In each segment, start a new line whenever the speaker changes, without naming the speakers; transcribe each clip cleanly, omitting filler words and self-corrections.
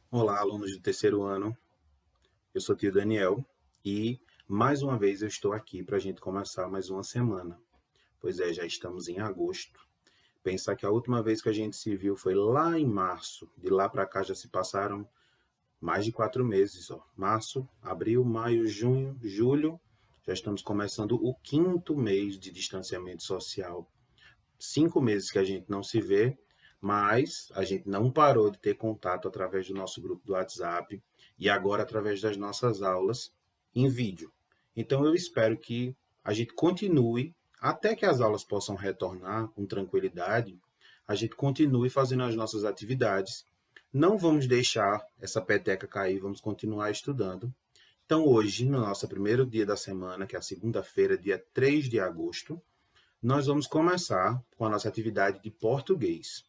Olá, alunos do terceiro ano. Eu sou o tio Daniel e mais uma vez eu estou aqui para a gente começar mais uma semana. Pois é, já estamos em agosto. Pensar que a última vez que a gente se viu foi lá em março. De lá para cá já se passaram mais de 4 meses. Ó. Março, abril, maio, junho, julho. Já estamos começando o quinto mês de distanciamento social. 5 meses que a gente não se vê, mas a gente não parou de ter contato através do nosso grupo do WhatsApp e agora através das nossas aulas em vídeo. Então eu espero que a gente continue, até que as aulas possam retornar com tranquilidade, a gente continue fazendo as nossas atividades. Não vamos deixar essa peteca cair, vamos continuar estudando. Então, hoje, no nosso primeiro dia da semana, que é a segunda-feira, dia 3 de agosto, nós vamos começar com a nossa atividade de português.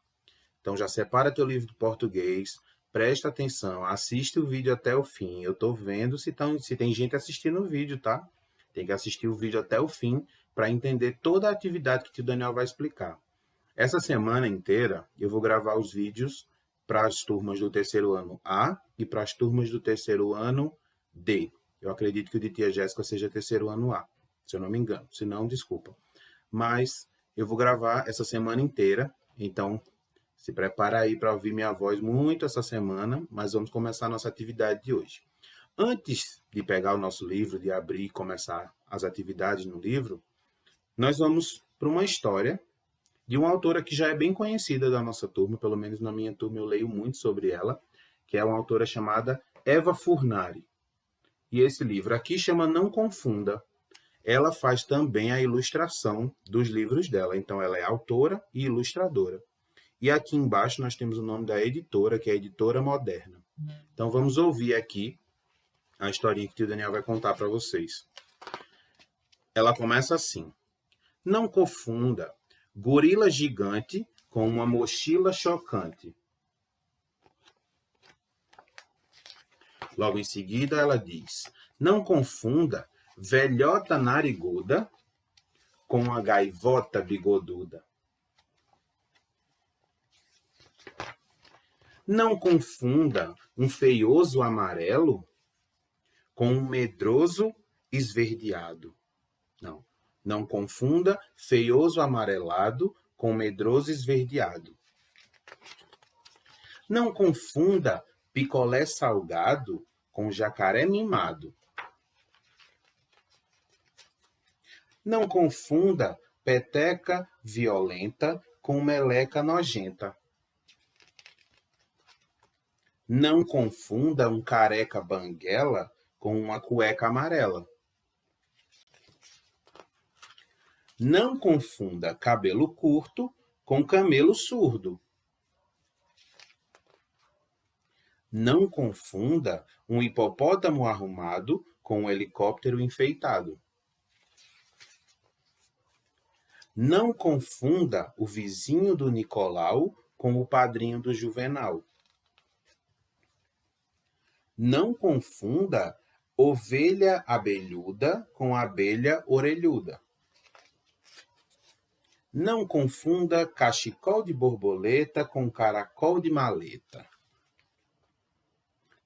Então já separa teu livro de português, presta atenção, assiste o vídeo até o fim. Eu estou vendo se tem gente assistindo o vídeo, tá? Tem que assistir o vídeo até o fim para entender toda a atividade que o Daniel vai explicar. Essa semana inteira eu vou gravar os vídeos para as turmas do terceiro ano A e para as turmas do terceiro ano D. Eu acredito que o de tia Jéssica seja terceiro ano A, se eu não me engano. Se não, desculpa. Mas eu vou gravar essa semana inteira, então se prepara aí para ouvir minha voz muito essa semana, mas vamos começar a nossa atividade de hoje. Antes de pegar o nosso livro, de abrir e começar as atividades no livro, nós vamos para uma história de uma autora que já é bem conhecida da nossa turma, pelo menos na minha turma eu leio muito sobre ela, que é uma autora chamada Eva Furnari. E esse livro aqui chama Não Confunda. Ela faz também a ilustração dos livros dela, então ela é autora e ilustradora. E aqui embaixo nós temos o nome da editora, que é a Editora Moderna. Então vamos ouvir aqui a historinha que o Daniel vai contar para vocês. Ela começa assim: Não confunda gorila gigante com uma mochila chocante. Logo em seguida ela diz: Não confunda velhota nariguda com a gaivota bigoduda. Não confunda um feioso amarelo com um medroso esverdeado. Não. Não confunda feioso amarelado com medroso esverdeado. Não confunda picolé salgado com jacaré mimado. Não confunda peteca violenta com meleca nojenta. Não confunda um careca banguela com uma cueca amarela. Não confunda cabelo curto com camelo surdo. Não confunda um hipopótamo arrumado com um helicóptero enfeitado. Não confunda o vizinho do Nicolau com o padrinho do Juvenal. Não confunda ovelha abelhuda com abelha orelhuda. Não confunda cachecol de borboleta com caracol de maleta.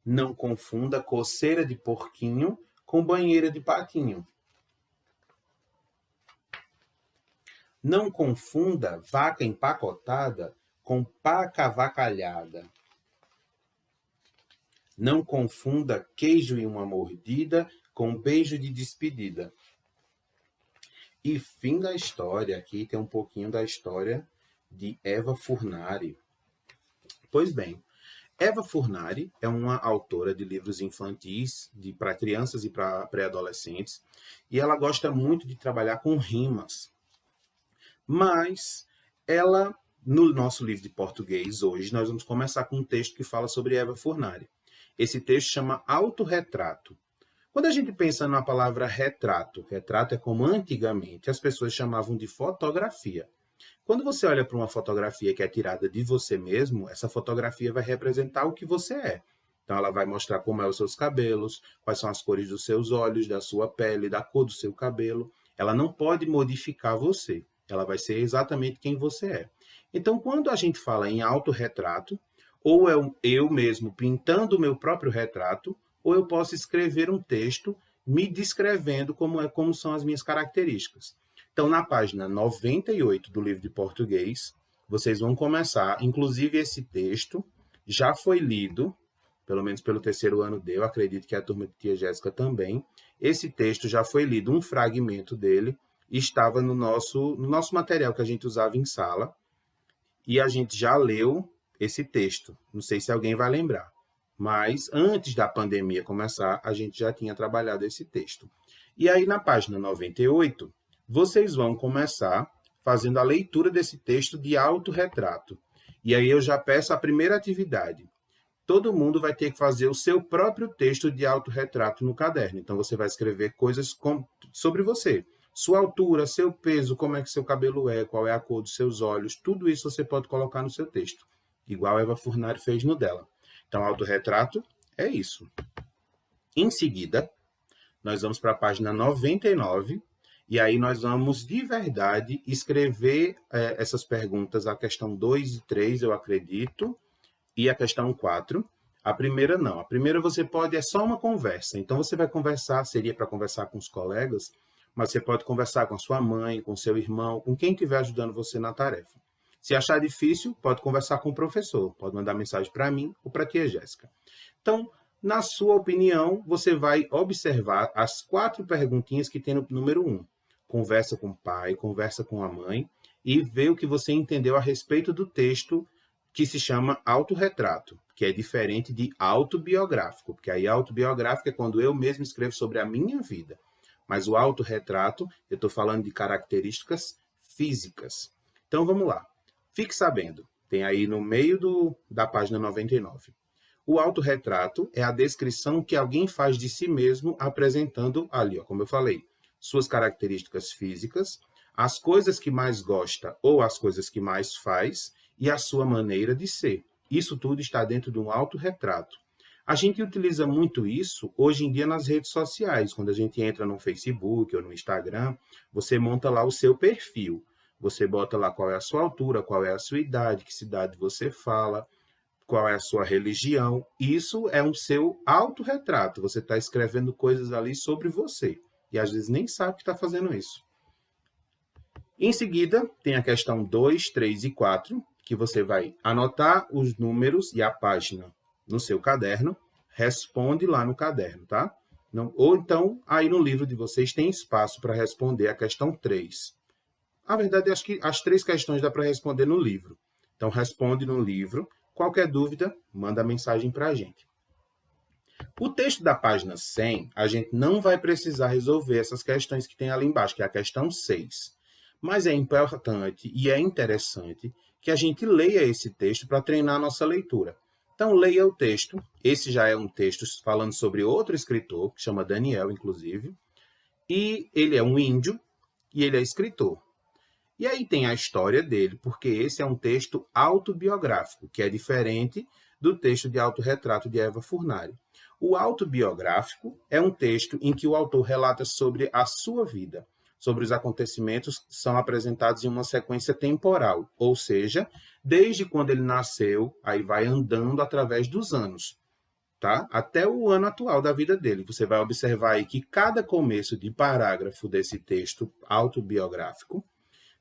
Não confunda coceira de porquinho com banheira de patinho. Não confunda vaca empacotada com paca avacalhada. Não confunda queijo em uma mordida com beijo de despedida. E fim da história. Aqui tem um pouquinho da história de Eva Furnari. Pois bem, Eva Furnari é uma autora de livros infantis para crianças e para pré-adolescentes, e ela gosta muito de trabalhar com rimas. Mas ela, no nosso livro de português hoje, nós vamos começar com um texto que fala sobre Eva Furnari. Esse texto chama Autorretrato. Quando a gente pensa na palavra retrato, retrato é como antigamente as pessoas chamavam de fotografia. Quando você olha para uma fotografia que é tirada de você mesmo, essa fotografia vai representar o que você é. Então ela vai mostrar como é os seus cabelos, quais são as cores dos seus olhos, da sua pele, da cor do seu cabelo. Ela não pode modificar você. Ela vai ser exatamente quem você é. Então, quando a gente fala em autorretrato, ou eu mesmo pintando o meu próprio retrato, ou eu posso escrever um texto me descrevendo como são as minhas características. Então, na página 98 do livro de português, vocês vão começar, inclusive esse texto já foi lido, pelo menos pelo terceiro ano eu acredito que a turma de tia Jéssica também. Esse texto já foi lido, um fragmento dele, estava no nosso material que a gente usava em sala, e a gente já leu esse texto. Não sei se alguém vai lembrar, mas antes da pandemia começar, a gente já tinha trabalhado esse texto. E aí, na página 98, vocês vão começar fazendo a leitura desse texto de autorretrato. E aí eu já peço a primeira atividade. Todo mundo vai ter que fazer o seu próprio texto de autorretrato no caderno. Então, você vai escrever coisas sobre você. Sua altura, seu peso, como é que seu cabelo é, qual é a cor dos seus olhos, tudo isso você pode colocar no seu texto, igual a Eva Furnari fez no dela. Então, autorretrato é isso. Em seguida, nós vamos para a página 99, e aí nós vamos, de verdade, escrever essas perguntas, a questão 2 e 3, eu acredito, e a questão 4. A primeira não. A primeira você pode, é só uma conversa. Então, você vai conversar, seria para conversar com os colegas, mas você pode conversar com a sua mãe, com seu irmão, com quem estiver ajudando você na tarefa. Se achar difícil, pode conversar com o professor, pode mandar mensagem para mim ou para a tia Jéssica. Então, na sua opinião, você vai observar as 4 perguntinhas que tem no número 1. Conversa com o pai, conversa com a mãe e vê o que você entendeu a respeito do texto que se chama autorretrato, que é diferente de autobiográfico, porque aí autobiográfico é quando eu mesmo escrevo sobre a minha vida. Mas o autorretrato, eu estou falando de características físicas. Então, vamos lá. Fique sabendo, tem aí no meio da página 99. O autorretrato é a descrição que alguém faz de si mesmo apresentando ali, como eu falei, suas características físicas, as coisas que mais gosta ou as coisas que mais faz e a sua maneira de ser. Isso tudo está dentro de um autorretrato. A gente utiliza muito isso hoje em dia nas redes sociais. Quando a gente entra no Facebook ou no Instagram, você monta lá o seu perfil. Você bota lá qual é a sua altura, qual é a sua idade, que cidade você fala, qual é a sua religião. Isso é um seu autorretrato. Você está escrevendo coisas ali sobre você. E às vezes nem sabe que está fazendo isso. Em seguida, tem a questão 2, 3 e 4, que você vai anotar os números e a página no seu caderno, responde lá no caderno, tá? Não, ou então, aí no livro de vocês tem espaço para responder a questão 3. A verdade, acho que as 3 questões dá para responder no livro. Então, responde no livro. Qualquer dúvida, manda mensagem para a gente. O texto da página 100, a gente não vai precisar resolver essas questões que tem ali embaixo, que é a questão 6. Mas é importante e é interessante que a gente leia esse texto para treinar a nossa leitura. Então, leia o texto. Esse já é um texto falando sobre outro escritor, que chama Daniel, inclusive. E ele é um índio e ele é escritor. E aí tem a história dele, porque esse é um texto autobiográfico, que é diferente do texto de autorretrato de Eva Furnari. O autobiográfico é um texto em que o autor relata sobre a sua vida, sobre os acontecimentos que são apresentados em uma sequência temporal, ou seja, desde quando ele nasceu, aí vai andando através dos anos, tá? Até o ano atual da vida dele. Você vai observar aí que cada começo de parágrafo desse texto autobiográfico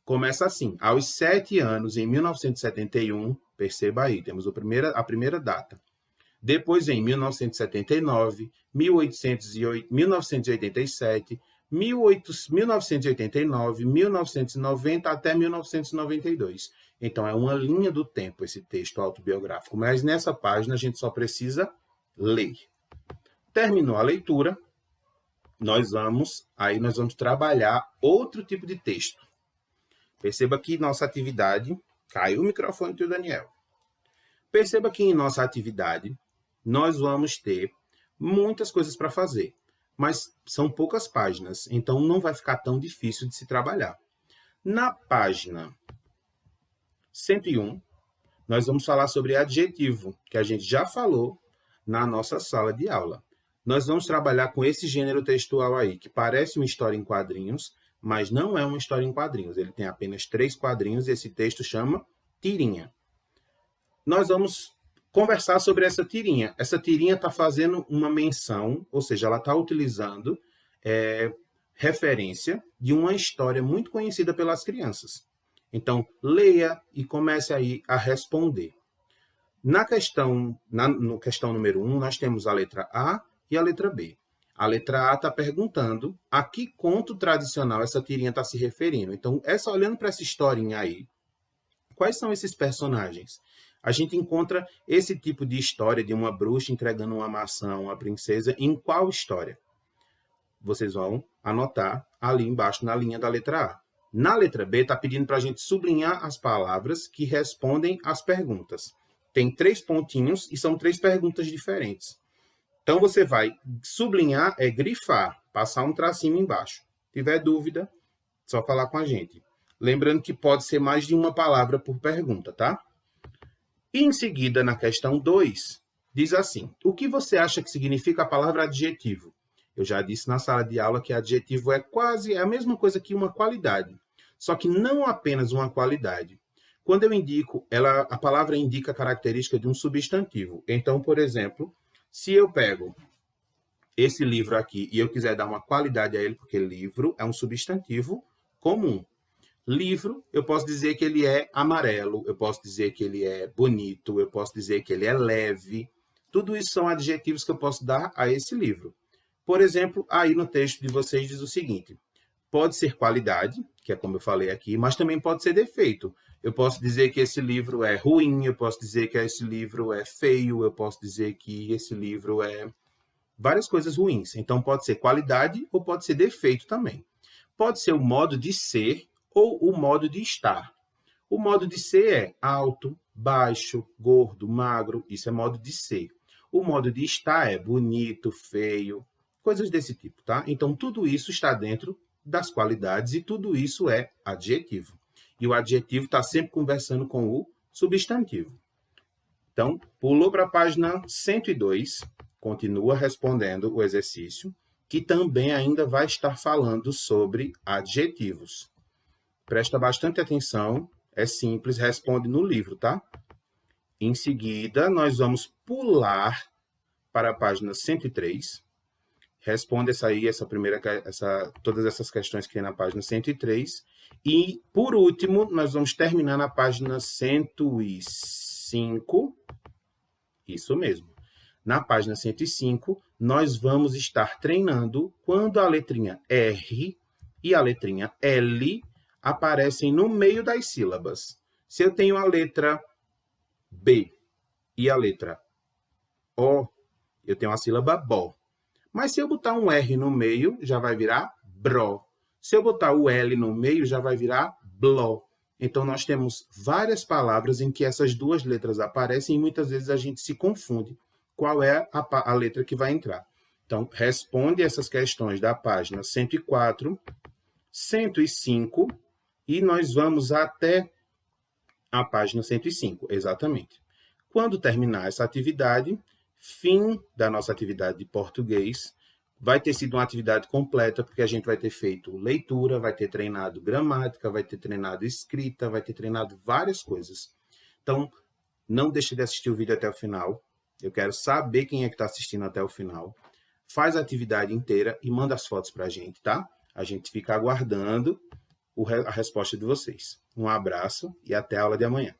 começa assim: aos 7 anos, em 1971, perceba aí, temos a primeira data. Depois em 1979, 1987, 1989, 1990 até 1992. Então, é uma linha do tempo esse texto autobiográfico, mas nessa página a gente só precisa ler. Terminou a leitura, nós vamos trabalhar outro tipo de texto. Perceba que nossa atividade... Caiu o microfone do Daniel. Perceba que em nossa atividade nós vamos ter muitas coisas para fazer, mas são poucas páginas, então não vai ficar tão difícil de se trabalhar. Na página 101, nós vamos falar sobre adjetivo, que a gente já falou na nossa sala de aula. Nós vamos trabalhar com esse gênero textual aí, que parece uma história em quadrinhos, mas não é uma história em quadrinhos. Ele tem apenas 3 quadrinhos e esse texto chama Tirinha. Nós vamos conversar sobre essa tirinha. Essa tirinha está fazendo uma menção, ou seja, ela está utilizando referência de uma história muito conhecida pelas crianças. Então, leia e comece aí a responder. Na questão número 1, nós temos a letra A e a letra B. A letra A está perguntando a que conto tradicional essa tirinha está se referindo. Então, olhando para essa historinha aí, quais são esses personagens? A gente encontra esse tipo de história de uma bruxa entregando uma maçã a uma princesa em qual história? Vocês vão anotar ali embaixo na linha da letra A. Na letra B, está pedindo para a gente sublinhar as palavras que respondem às perguntas. Tem 3 pontinhos e são 3 perguntas diferentes. Então, você vai sublinhar, grifar, passar um tracinho embaixo. Se tiver dúvida, só falar com a gente. Lembrando que pode ser mais de uma palavra por pergunta, tá? E em seguida, na questão 2, diz assim: o que você acha que significa a palavra adjetivo? Eu já disse na sala de aula que adjetivo é quase a mesma coisa que uma qualidade, só que não apenas uma qualidade. Quando eu indico, a palavra indica a característica de um substantivo. Então, por exemplo, se eu pego esse livro aqui e eu quiser dar uma qualidade a ele, porque livro é um substantivo comum. Livro, eu posso dizer que ele é amarelo, eu posso dizer que ele é bonito, eu posso dizer que ele é leve. Tudo isso são adjetivos que eu posso dar a esse livro. Por exemplo, aí no texto de vocês diz o seguinte: pode ser qualidade, que é como eu falei aqui, mas também pode ser defeito. Eu posso dizer que esse livro é ruim, eu posso dizer que esse livro é feio, eu posso dizer que esse livro é várias coisas ruins. Então, pode ser qualidade ou pode ser defeito também. Pode ser o modo de ser ou o modo de estar. O modo de ser é alto, baixo, gordo, magro, isso é modo de ser. O modo de estar é bonito, feio, coisas desse tipo, tá? Então, tudo isso está dentro das qualidades e tudo isso é adjetivo. E o adjetivo está sempre conversando com o substantivo. Então, pulou para a página 102, continua respondendo o exercício, que também ainda vai estar falando sobre adjetivos. Presta bastante atenção, é simples, responde no livro, tá? Em seguida, nós vamos pular para a página 103. Responde todas essas questões que tem na página 103. E, por último, nós vamos terminar na página 105. Isso mesmo. Na página 105, nós vamos estar treinando quando a letrinha R e a letrinha L aparecem no meio das sílabas. Se eu tenho a letra B e a letra O, eu tenho a sílaba BO. Mas se eu botar um R no meio, já vai virar BRO. Se eu botar o L no meio, já vai virar BLO. Então, nós temos várias palavras em que essas duas letras aparecem e muitas vezes a gente se confunde qual é a letra que vai entrar. Então, responde essas questões da página 104, 105 e nós vamos até a página 105, exatamente. Quando terminar essa atividade, fim da nossa atividade de português, vai ter sido uma atividade completa, porque a gente vai ter feito leitura, vai ter treinado gramática, vai ter treinado escrita, vai ter treinado várias coisas. Então, não deixe de assistir o vídeo até o final. Eu quero saber quem é que está assistindo até o final. Faz a atividade inteira e manda as fotos para a gente, tá? A gente fica aguardando a resposta de vocês. Um abraço e até a aula de amanhã.